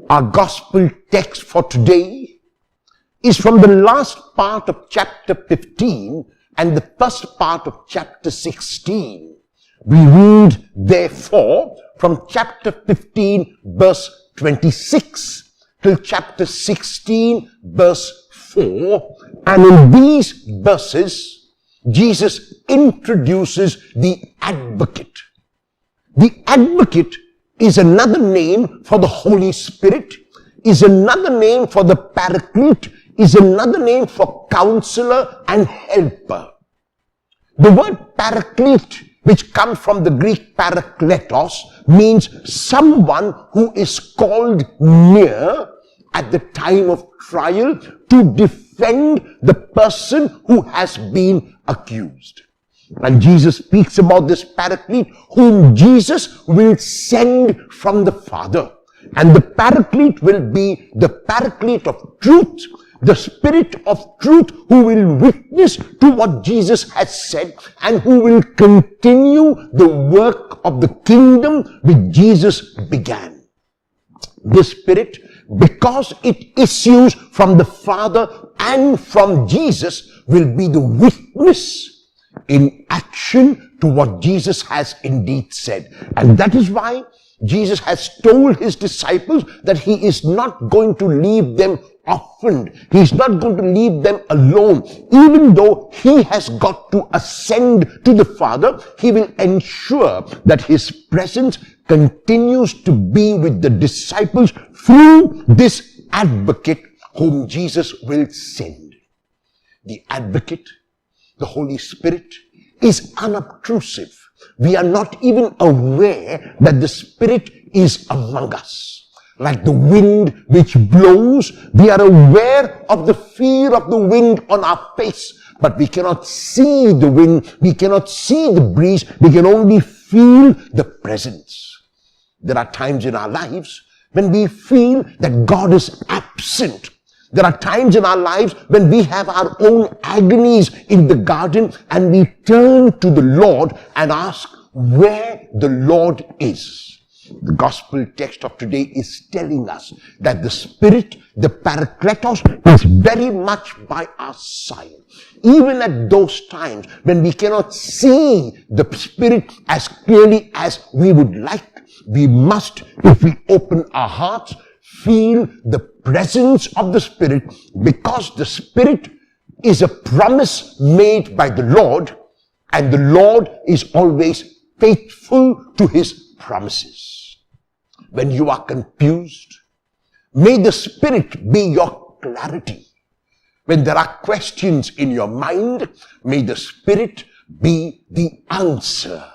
Our gospel text for today is from the last part of chapter 15 and the first part of chapter 16. We read, therefore, from chapter 15, verse 26 till chapter 16, verse 4. And in these verses, Jesus introduces the advocate. The advocate is another name for the Holy Spirit, is another name for the Paraclete, is another name for counselor and helper. The word Paraclete, which comes from the Greek parakletos, means someone who is called near at the time of trial to defend the person who has been accused. And Jesus speaks about this Paraclete whom Jesus will send from the Father. And the Paraclete will be the Paraclete of truth, the Spirit of truth who will witness to what Jesus has said and who will continue the work of the kingdom which Jesus began. This Spirit, because it issues from the Father and from Jesus, will be the witness in action to what Jesus has indeed said. And that is why Jesus has told his disciples that he is not going to leave them orphaned. He is not going to leave them alone. Even though he has got to ascend to the Father, he will ensure that his presence continues to be with the disciples through this advocate whom Jesus will send. The advocate, the Holy Spirit, is unobtrusive. We are not even aware that the Spirit is among us. Like the wind which blows, we are aware of the feel of the wind on our face, but we cannot see the wind, we cannot see the breeze, we can only feel the presence. There are times in our lives when we feel that God is absent. There are times in our lives when we have our own agonies in the garden and we turn to the Lord and ask where the Lord is. The gospel text of today is telling us that the Spirit, the Parakletos, is very much by our side. Even at those times when we cannot see the Spirit as clearly as we would like, we must, if we open our hearts, feel the presence of the Spirit, because the Spirit is a promise made by the Lord, and the Lord is always faithful to his promises. When you are confused, may the Spirit be your clarity. When there are questions in your mind, may the Spirit be the answer.